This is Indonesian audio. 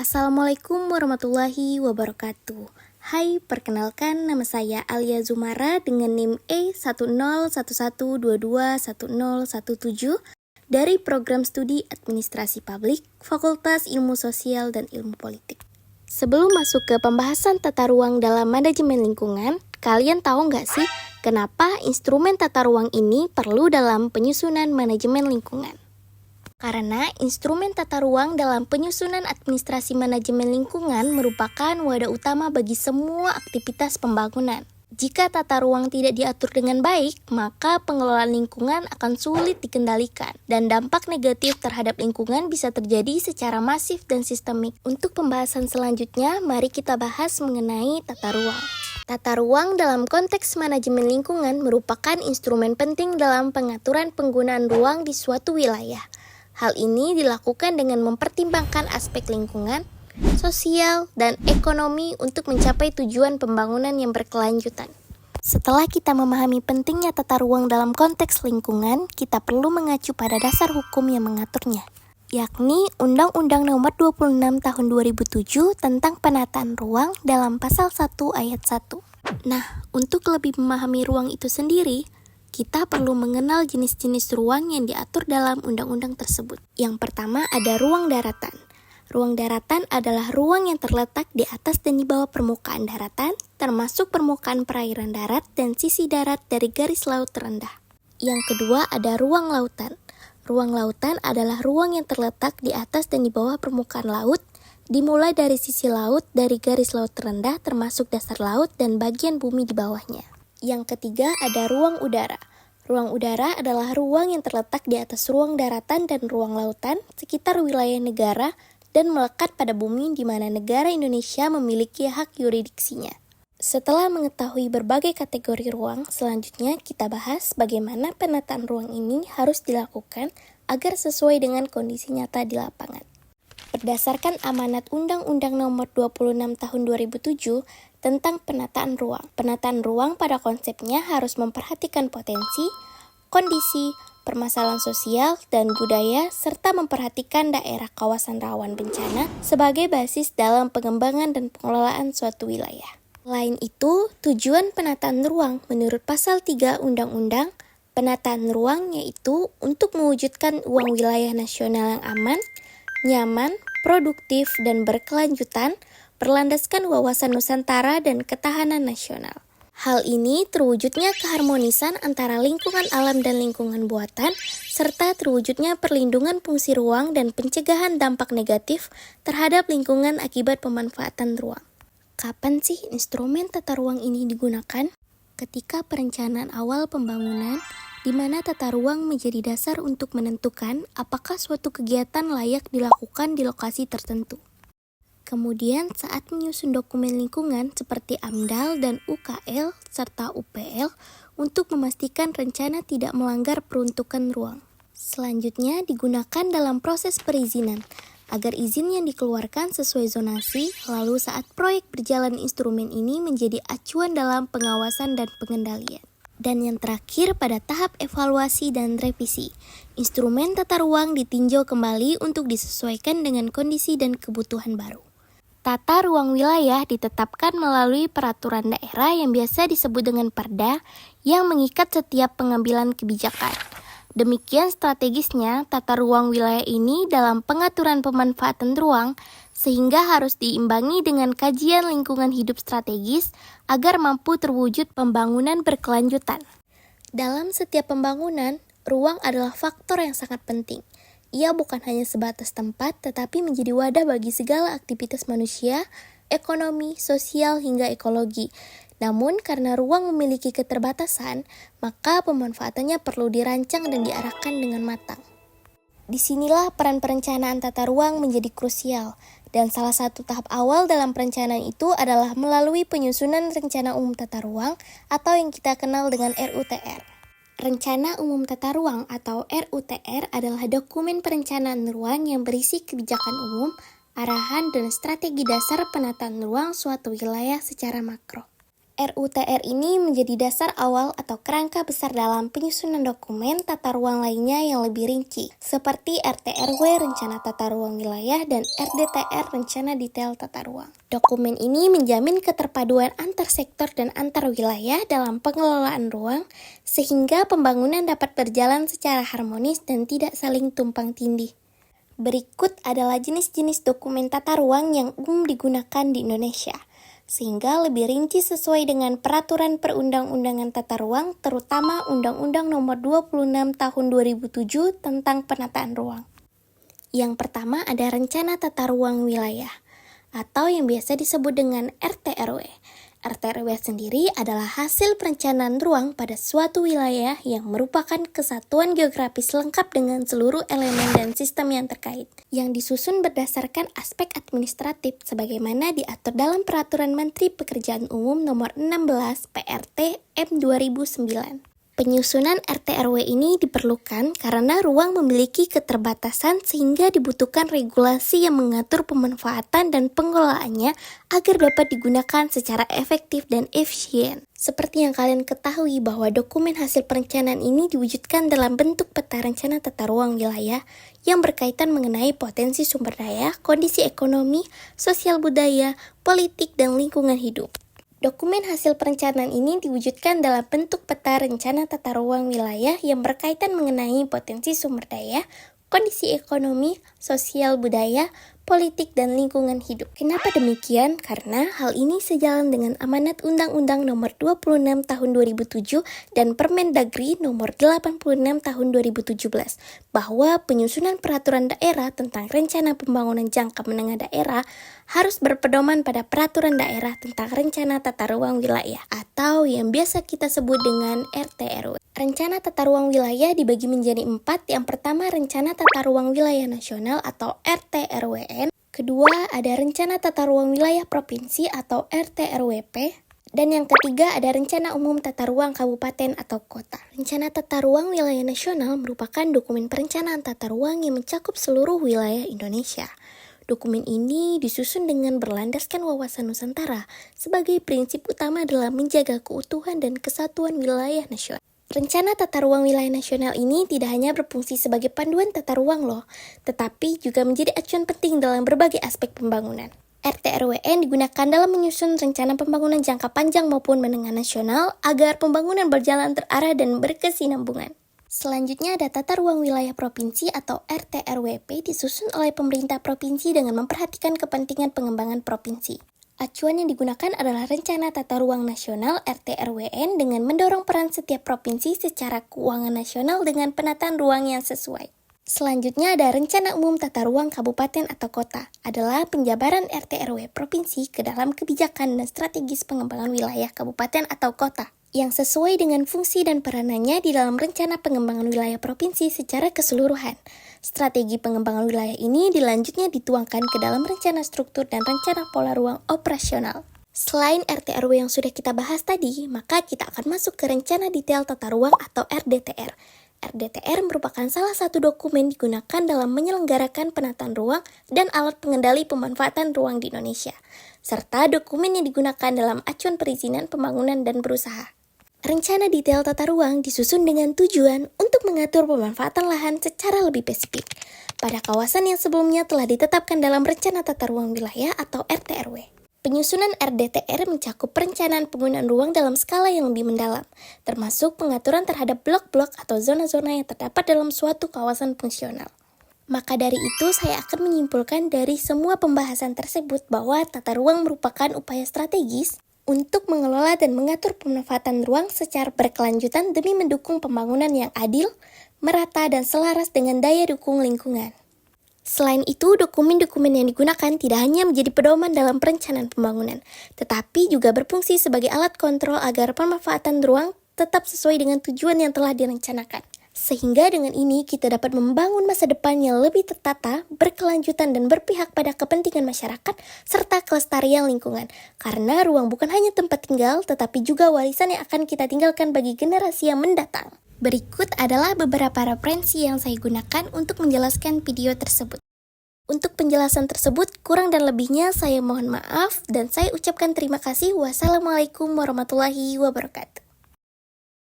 Assalamualaikum warahmatullahi wabarakatuh. Hai, perkenalkan nama saya Alia Zumara dengan NIM E10112210117 dari Program Studi Administrasi Publik, Fakultas Ilmu Sosial dan Ilmu Politik. Sebelum masuk ke pembahasan tata ruang dalam manajemen lingkungan, kalian tahu nggak sih kenapa instrumen tata ruang ini perlu dalam penyusunan manajemen lingkungan? Karena instrumen tata ruang dalam penyusunan administrasi manajemen lingkungan merupakan wadah utama bagi semua aktivitas pembangunan. Jika tata ruang tidak diatur dengan baik, maka pengelolaan lingkungan akan sulit dikendalikan, dan dampak negatif terhadap lingkungan bisa terjadi secara masif dan sistemik. Untuk pembahasan selanjutnya, mari kita bahas mengenai tata ruang. Tata ruang dalam konteks manajemen lingkungan merupakan instrumen penting dalam pengaturan penggunaan ruang di suatu wilayah. Hal ini dilakukan dengan mempertimbangkan aspek lingkungan, sosial, dan ekonomi untuk mencapai tujuan pembangunan yang berkelanjutan. Setelah kita memahami pentingnya tata ruang dalam konteks lingkungan, kita perlu mengacu pada dasar hukum yang mengaturnya, yakni Undang-Undang Nomor 26 Tahun 2007 tentang penataan ruang dalam Pasal 1 Ayat 1. Nah, untuk lebih memahami ruang itu sendiri, kita perlu mengenal jenis-jenis ruang yang diatur dalam undang-undang tersebut. Yang pertama ada ruang daratan. Ruang daratan adalah ruang yang terletak di atas dan di bawah permukaan daratan, termasuk permukaan perairan darat dan sisi darat dari garis laut terendah. Yang kedua ada ruang lautan. Ruang lautan adalah ruang yang terletak di atas dan di bawah permukaan laut, dimulai dari sisi laut dari garis laut terendah termasuk dasar laut dan bagian bumi di bawahnya. Yang ketiga ada ruang udara. Ruang udara adalah ruang yang terletak di atas ruang daratan dan ruang lautan sekitar wilayah negara dan melekat pada bumi di mana negara Indonesia memiliki hak yuridiksinya. Setelah mengetahui berbagai kategori ruang, selanjutnya kita bahas bagaimana penataan ruang ini harus dilakukan agar sesuai dengan kondisi nyata di lapangan. Berdasarkan amanat Undang-Undang Nomor 26 Tahun 2007 tentang penataan ruang. Penataan ruang pada konsepnya harus memperhatikan potensi, kondisi, permasalahan sosial, dan budaya, serta memperhatikan daerah kawasan rawan bencana sebagai basis dalam pengembangan dan pengelolaan suatu wilayah. Selain itu, tujuan penataan ruang menurut Pasal 3 Undang-Undang Penataan Ruang yaitu untuk mewujudkan ruang wilayah nasional yang aman, nyaman, produktif, dan berkelanjutan, berlandaskan wawasan Nusantara dan ketahanan nasional. Hal ini terwujudnya keharmonisan antara lingkungan alam dan lingkungan buatan, serta terwujudnya perlindungan fungsi ruang dan pencegahan dampak negatif terhadap lingkungan akibat pemanfaatan ruang. Kapan sih instrumen tata ruang ini digunakan? Ketika perencanaan awal pembangunan, di mana tata ruang menjadi dasar untuk menentukan apakah suatu kegiatan layak dilakukan di lokasi tertentu. Kemudian saat menyusun dokumen lingkungan seperti AMDAL dan UKL serta UPL untuk memastikan rencana tidak melanggar peruntukan ruang. Selanjutnya digunakan dalam proses perizinan agar izin yang dikeluarkan sesuai zonasi, lalu saat proyek berjalan instrumen ini menjadi acuan dalam pengawasan dan pengendalian. Dan yang terakhir pada tahap evaluasi dan revisi, instrumen tata ruang ditinjau kembali untuk disesuaikan dengan kondisi dan kebutuhan baru. Tata ruang wilayah ditetapkan melalui peraturan daerah yang biasa disebut dengan Perda yang mengikat setiap pengambilan kebijakan. Demikian strategisnya tata ruang wilayah ini dalam pengaturan pemanfaatan ruang sehingga harus diimbangi dengan kajian lingkungan hidup strategis agar mampu terwujud pembangunan berkelanjutan. Dalam setiap pembangunan, ruang adalah faktor yang sangat penting. Ia bukan hanya sebatas tempat, tetapi menjadi wadah bagi segala aktivitas manusia, ekonomi, sosial, hingga ekologi. Namun, karena ruang memiliki keterbatasan, maka pemanfaatannya perlu dirancang dan diarahkan dengan matang. Disinilah peran perencanaan tata ruang menjadi krusial, dan salah satu tahap awal dalam perencanaan itu adalah melalui penyusunan Rencana Umum Tata Ruang atau yang kita kenal dengan RUTR. Rencana Umum Tata Ruang atau RUTR adalah dokumen perencanaan ruang yang berisi kebijakan umum, arahan, dan strategi dasar penataan ruang suatu wilayah secara makro. RUTR ini menjadi dasar awal atau kerangka besar dalam penyusunan dokumen tata ruang lainnya yang lebih rinci, seperti RT/RW Rencana Tata Ruang Wilayah dan RDTR Rencana Detail Tata Ruang. Dokumen ini menjamin keterpaduan antar sektor dan antar wilayah dalam pengelolaan ruang, sehingga pembangunan dapat berjalan secara harmonis dan tidak saling tumpang tindih. Berikut adalah jenis-jenis dokumen tata ruang yang umum digunakan di Indonesia, sehingga lebih rinci sesuai dengan peraturan perundang-undangan tata ruang, terutama Undang-Undang Nomor 26 Tahun 2007 tentang penataan ruang. Yang pertama ada Rencana Tata Ruang Wilayah, atau yang biasa disebut dengan RT/RW. RT/RW sendiri adalah hasil perencanaan ruang pada suatu wilayah yang merupakan kesatuan geografis lengkap dengan seluruh elemen dan sistem yang terkait, yang disusun berdasarkan aspek administratif sebagaimana diatur dalam Peraturan Menteri Pekerjaan Umum Nomor 16 PRT M 2009. Penyusunan RT/RW ini diperlukan karena ruang memiliki keterbatasan sehingga dibutuhkan regulasi yang mengatur pemanfaatan dan pengelolaannya agar dapat digunakan secara efektif dan efisien. Seperti yang kalian ketahui bahwa dokumen hasil perencanaan ini diwujudkan dalam bentuk peta rencana tata ruang wilayah yang berkaitan mengenai potensi sumber daya, kondisi ekonomi, sosial budaya, politik, dan lingkungan hidup. Dokumen hasil perencanaan ini diwujudkan dalam bentuk peta rencana tata ruang wilayah yang berkaitan mengenai potensi sumber daya, kondisi ekonomi, sosial budaya, politik, dan lingkungan hidup. Kenapa demikian? Karena hal ini sejalan dengan amanat Undang-Undang Nomor 26 Tahun 2007 dan Permendagri Nomor 86 Tahun 2017 bahwa penyusunan peraturan daerah tentang rencana pembangunan jangka menengah daerah harus berpedoman pada peraturan daerah tentang rencana tata ruang wilayah atau yang biasa kita sebut dengan RT/RW. Rencana tata ruang wilayah dibagi menjadi 4. Yang pertama, Rencana Tata Ruang Wilayah Nasional atau RT/RWN. Kedua, ada Rencana Tata Ruang Wilayah Provinsi atau RT/RWP. Dan yang ketiga, ada Rencana Umum Tata Ruang Kabupaten atau Kota. Rencana Tata Ruang Wilayah Nasional merupakan dokumen perencanaan tata ruang yang mencakup seluruh wilayah Indonesia. Dokumen ini disusun dengan berlandaskan wawasan Nusantara sebagai prinsip utama dalam menjaga keutuhan dan kesatuan wilayah nasional. Rencana Tata Ruang Wilayah Nasional ini tidak hanya berfungsi sebagai panduan tata ruang loh, tetapi juga menjadi acuan penting dalam berbagai aspek pembangunan. RT/RWN digunakan dalam menyusun rencana pembangunan jangka panjang maupun menengah nasional agar pembangunan berjalan terarah dan berkesinambungan. Selanjutnya ada Tata Ruang Wilayah Provinsi atau RT/RWP disusun oleh pemerintah provinsi dengan memperhatikan kepentingan pengembangan provinsi. Acuan yang digunakan adalah Rencana Tata Ruang Nasional RT/RWN dengan mendorong peran setiap provinsi secara keuangan nasional dengan penataan ruang yang sesuai. Selanjutnya ada Rencana Umum Tata Ruang Kabupaten atau Kota, adalah penjabaran RT/RW provinsi ke dalam kebijakan dan strategis pengembangan wilayah kabupaten atau kota, yang sesuai dengan fungsi dan peranannya di dalam rencana pengembangan wilayah provinsi secara keseluruhan. Strategi pengembangan wilayah ini dilanjutnya dituangkan ke dalam rencana struktur dan rencana pola ruang operasional. Selain RT/RW yang sudah kita bahas tadi, maka kita akan masuk ke rencana detail tata ruang atau RDTR. RDTR merupakan salah satu dokumen digunakan dalam menyelenggarakan penataan ruang dan alat pengendali pemanfaatan ruang di Indonesia, serta dokumen yang digunakan dalam acuan perizinan pembangunan dan berusaha. Rencana detail tata ruang disusun dengan tujuan untuk mengatur pemanfaatan lahan secara lebih spesifik pada kawasan yang sebelumnya telah ditetapkan dalam Rencana Tata Ruang Wilayah atau RT/RW. Penyusunan RDTR mencakup perencanaan penggunaan ruang dalam skala yang lebih mendalam, termasuk pengaturan terhadap blok-blok atau zona-zona yang terdapat dalam suatu kawasan fungsional. Maka dari itu, saya akan menyimpulkan dari semua pembahasan tersebut bahwa tata ruang merupakan upaya strategis untuk mengelola dan mengatur pemanfaatan ruang secara berkelanjutan demi mendukung pembangunan yang adil, merata, dan selaras dengan daya dukung lingkungan. Selain itu, dokumen-dokumen yang digunakan tidak hanya menjadi pedoman dalam perencanaan pembangunan, tetapi juga berfungsi sebagai alat kontrol agar pemanfaatan ruang tetap sesuai dengan tujuan yang telah direncanakan. Sehingga dengan ini kita dapat membangun masa depan yang lebih tertata, berkelanjutan, dan berpihak pada kepentingan masyarakat serta kelestarian lingkungan. Karena ruang bukan hanya tempat tinggal, tetapi juga warisan yang akan kita tinggalkan bagi generasi yang mendatang. Berikut adalah beberapa referensi yang saya gunakan untuk menjelaskan video tersebut. Untuk penjelasan tersebut, kurang dan lebihnya saya mohon maaf dan saya ucapkan terima kasih. Wassalamualaikum warahmatullahi wabarakatuh.